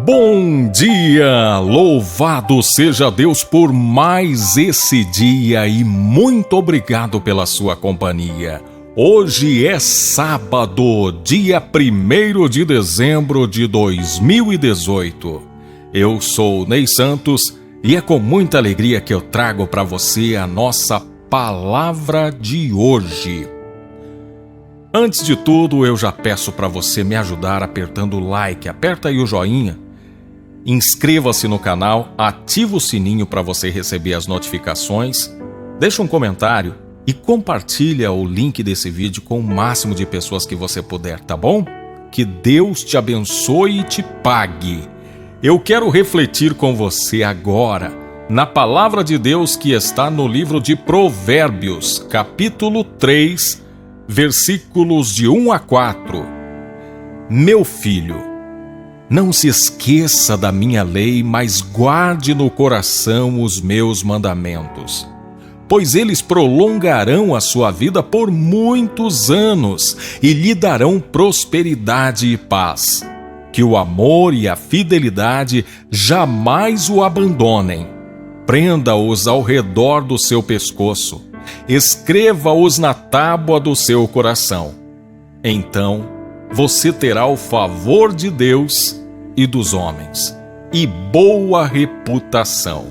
Bom dia! Louvado seja Deus por mais esse dia e muito obrigado pela sua companhia. Hoje é sábado, dia 1º de dezembro de 2018. Eu sou Ney Santos e é com muita alegria que eu trago para você a nossa palavra de hoje. Antes de tudo, eu já peço para você me ajudar apertando o like, aperta aí o joinha, inscreva-se no canal, ativa o sininho para você receber as notificações, deixa um comentário e compartilha o link desse vídeo com o máximo de pessoas que você puder, tá bom? Que Deus te abençoe e te pague. Eu quero refletir com você agora na palavra de Deus que está no livro de Provérbios, capítulo 3, versículos de 1 a 4. Meu filho, não se esqueça da minha lei, mas guarde no coração os meus mandamentos, pois eles prolongarão a sua vida por muitos anos e lhe darão prosperidade e paz. Que o amor e a fidelidade jamais o abandonem. Prenda-os ao redor do seu pescoço. Escreva-os na tábua do seu coração. Então, você terá o favor de Deus e dos homens, e boa reputação.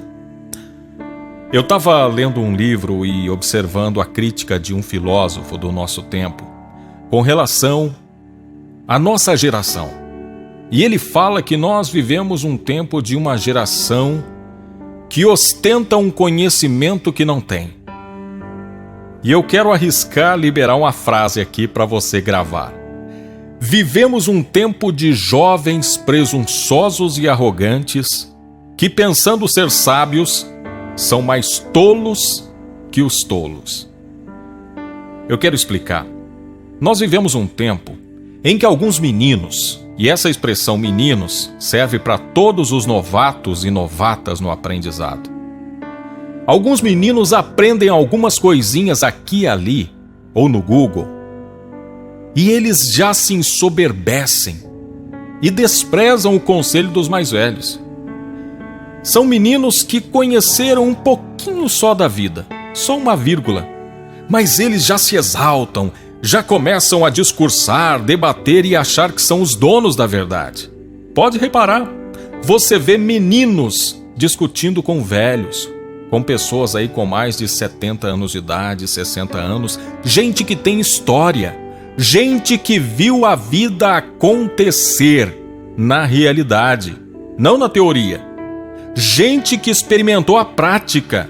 Eu estava lendo um livro e observando a crítica de um filósofo do nosso tempo com relação à nossa geração. E ele fala que nós vivemos um tempo de uma geração que ostenta um conhecimento que não tem. E eu quero arriscar liberar uma frase aqui para você gravar. Vivemos um tempo de jovens presunçosos e arrogantes que, pensando ser sábios, são mais tolos que os tolos. Eu quero explicar. Nós vivemos um tempo em que alguns meninos, e essa expressão meninos serve para todos os novatos e novatas no aprendizado. Alguns meninos aprendem algumas coisinhas aqui e ali, ou no Google, e eles já se ensoberbecem e desprezam o conselho dos mais velhos. São meninos que conheceram um pouquinho só da vida, só uma vírgula, mas eles já se exaltam, já começam a discursar, debater e achar que são os donos da verdade. Pode reparar, você vê meninos discutindo com velhos, com pessoas aí com mais de 70 anos de idade, 60 anos, gente que tem história, gente que viu a vida acontecer na realidade, não na teoria, gente que experimentou a prática.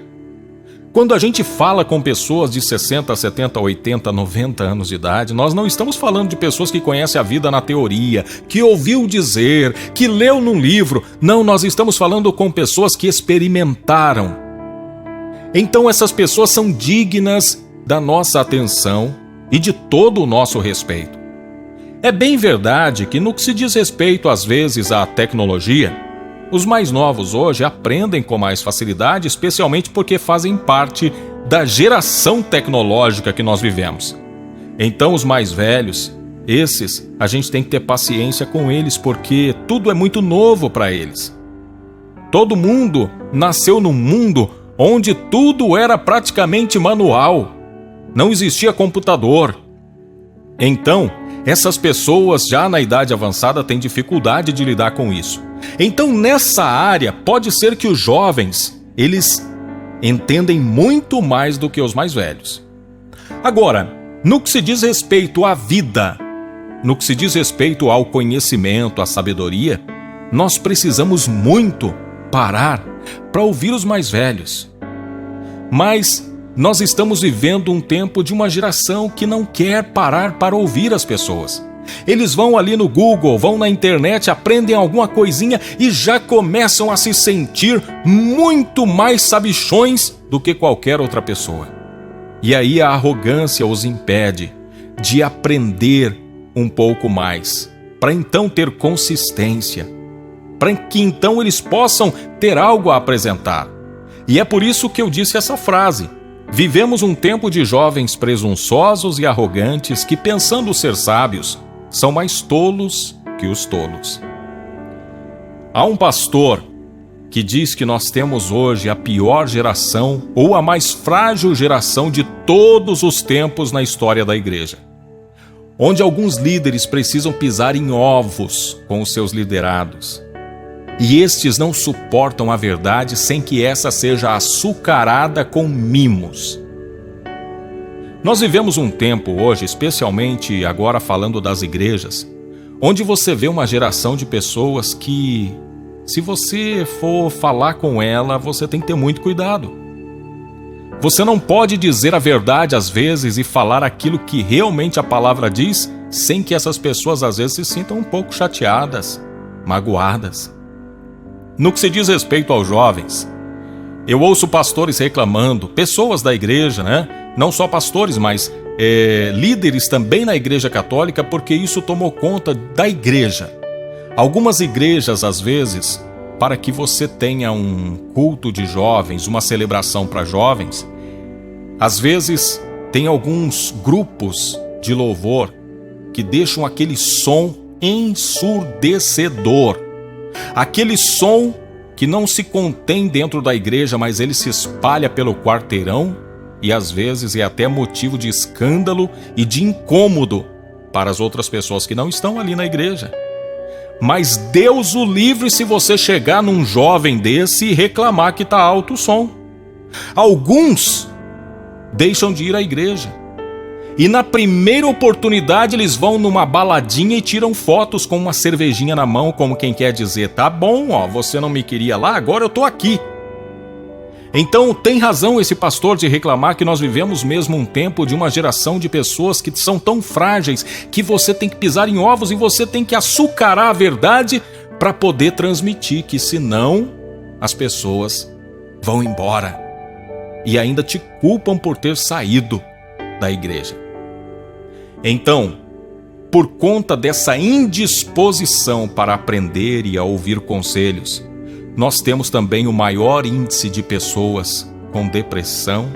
Quando a gente fala com pessoas de 60, 70, 80, 90 anos de idade, nós não estamos falando de pessoas que conhecem a vida na teoria, que ouviu dizer, que leu num livro. Não, nós estamos falando com pessoas que experimentaram. Então essas pessoas são dignas da nossa atenção e de todo o nosso respeito. É bem verdade que no que se diz respeito às vezes à tecnologia, os mais novos hoje aprendem com mais facilidade, especialmente porque fazem parte da geração tecnológica que nós vivemos. Então os mais velhos, esses, a gente tem que ter paciência com eles porque tudo é muito novo para eles. Todo mundo nasceu num mundo onde tudo era praticamente manual, não existia computador. Então, essas pessoas já na idade avançada têm dificuldade de lidar com isso. Então, nessa área, pode ser que os jovens, eles entendem muito mais do que os mais velhos. Agora, no que se diz respeito à vida, no que se diz respeito ao conhecimento, à sabedoria, nós precisamos muito parar para ouvir os mais velhos. Mas nós estamos vivendo um tempo de uma geração que não quer parar para ouvir as pessoas. Eles vão ali no Google, vão na internet, aprendem alguma coisinha e já começam a se sentir muito mais sabichões do que qualquer outra pessoa. E aí a arrogância os impede de aprender um pouco mais, para então ter consistência, para que então eles possam ter algo a apresentar. E é por isso que eu disse essa frase. Vivemos um tempo de jovens presunçosos e arrogantes que, pensando ser sábios, são mais tolos que os tolos. Há um pastor que diz que nós temos hoje a pior geração ou a mais frágil geração de todos os tempos na história da igreja, onde alguns líderes precisam pisar em ovos com os seus liderados, e estes não suportam a verdade sem que essa seja açucarada com mimos. Nós vivemos um tempo hoje, especialmente agora falando das igrejas, onde você vê uma geração de pessoas que, se você for falar com ela, você tem que ter muito cuidado. Você não pode dizer a verdade às vezes e falar aquilo que realmente a palavra diz, sem que essas pessoas às vezes se sintam um pouco chateadas, magoadas. No que se diz respeito aos jovens, eu ouço pastores reclamando, pessoas da igreja, não só pastores, mas líderes também na igreja católica, porque isso tomou conta da igreja. Algumas igrejas, às vezes, para que você tenha um culto de jovens, uma celebração para jovens, às vezes tem alguns grupos de louvor que deixam aquele som ensurdecedor. Aquele som que não se contém dentro da igreja, mas ele se espalha pelo quarteirão e às vezes é até motivo de escândalo e de incômodo para as outras pessoas que não estão ali na igreja. Mas Deus o livre se você chegar num jovem desse e reclamar que está alto o som. Alguns deixam de ir à igreja. E na primeira oportunidade eles vão numa baladinha e tiram fotos com uma cervejinha na mão, como quem quer dizer, tá bom, você não me queria lá, agora eu tô aqui. Então tem razão esse pastor de reclamar que nós vivemos mesmo um tempo de uma geração de pessoas que são tão frágeis que você tem que pisar em ovos e você tem que açucarar a verdade para poder transmitir, que senão as pessoas vão embora e ainda te culpam por ter saído da igreja. Então, por conta dessa indisposição para aprender e a ouvir conselhos, nós temos também o maior índice de pessoas com depressão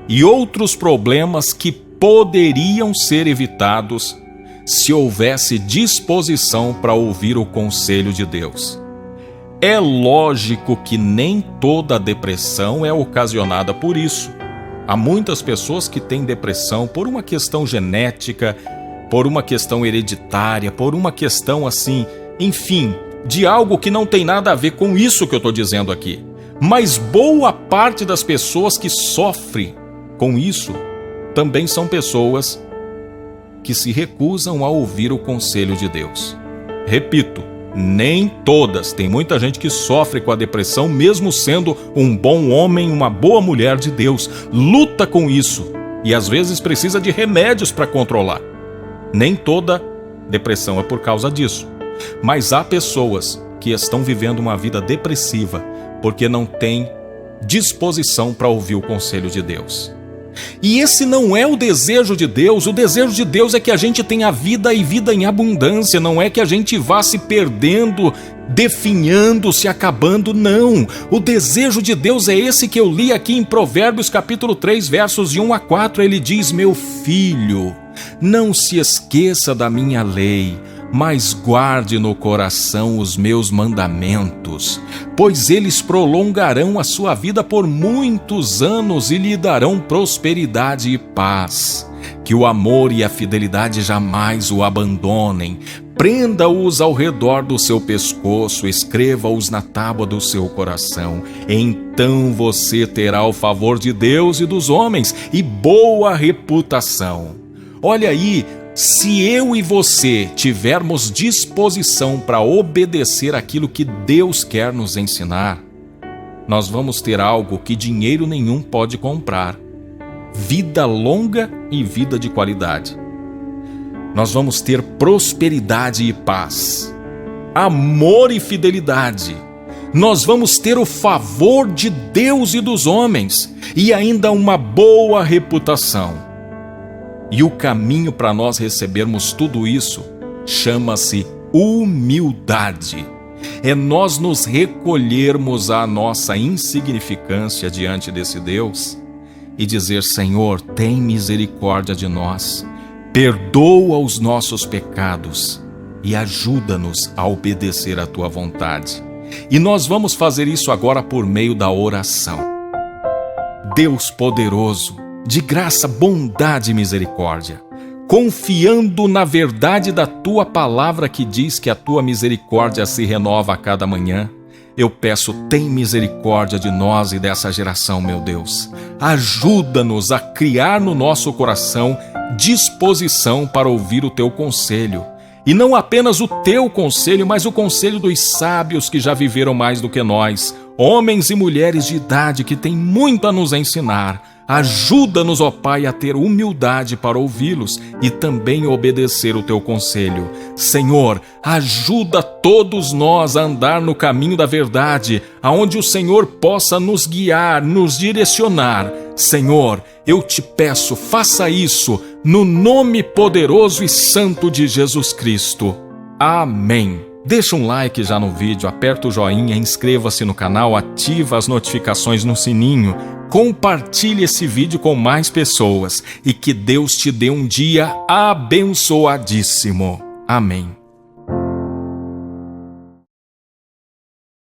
e outros problemas que poderiam ser evitados se houvesse disposição para ouvir o conselho de Deus. É lógico que nem toda depressão é ocasionada por isso. Há muitas pessoas que têm depressão por uma questão genética, por uma questão hereditária, por uma questão assim, enfim, de algo que não tem nada a ver com isso que eu estou dizendo aqui. Mas boa parte das pessoas que sofrem com isso também são pessoas que se recusam a ouvir o conselho de Deus. Repito, nem todas. Tem muita gente que sofre com a depressão, mesmo sendo um bom homem, uma boa mulher de Deus. Luta com isso e às vezes precisa de remédios para controlar. Nem toda depressão é por causa disso. Mas há pessoas que estão vivendo uma vida depressiva porque não têm disposição para ouvir o conselho de Deus. E esse não é o desejo de Deus. O desejo de Deus é que a gente tenha vida e vida em abundância. Não é que a gente vá se perdendo, definhando, se acabando, não. O desejo de Deus é esse que eu li aqui em Provérbios capítulo 3, versos de 1 a 4. Ele diz: meu filho, não se esqueça da minha lei, mas guarde no coração os meus mandamentos, pois eles prolongarão a sua vida por muitos anos e lhe darão prosperidade e paz. Que o amor e a fidelidade jamais o abandonem. Prenda-os ao redor do seu pescoço, escreva-os na tábua do seu coração. Então você terá o favor de Deus e dos homens e boa reputação. Olha aí, se eu e você tivermos disposição para obedecer aquilo que Deus quer nos ensinar, nós vamos ter algo que dinheiro nenhum pode comprar: vida longa e vida de qualidade. Nós vamos ter prosperidade e paz, amor e fidelidade. Nós vamos ter o favor de Deus e dos homens e ainda uma boa reputação. E o caminho para nós recebermos tudo isso chama-se humildade. É nós nos recolhermos à nossa insignificância diante desse Deus e dizer: Senhor, tem misericórdia de nós, perdoa os nossos pecados e ajuda-nos a obedecer à Tua vontade. E nós vamos fazer isso agora por meio da oração. Deus poderoso, de graça, bondade e misericórdia, confiando na verdade da Tua palavra que diz que a Tua misericórdia se renova a cada manhã, eu peço, tem misericórdia de nós e dessa geração, meu Deus. Ajuda-nos a criar no nosso coração disposição para ouvir o Teu conselho. E não apenas o Teu conselho, mas o conselho dos sábios que já viveram mais do que nós, homens e mulheres de idade que têm muito a nos ensinar. Ajuda-nos, ó Pai, a ter humildade para ouvi-los e também obedecer o Teu conselho. Senhor, ajuda todos nós a andar no caminho da verdade, aonde o Senhor possa nos guiar, nos direcionar. Senhor, eu te peço, faça isso no nome poderoso e santo de Jesus Cristo. Amém. Deixa um like já no vídeo, aperta o joinha, inscreva-se no canal, ativa as notificações no sininho, compartilhe esse vídeo com mais pessoas e que Deus te dê um dia abençoadíssimo. Amém.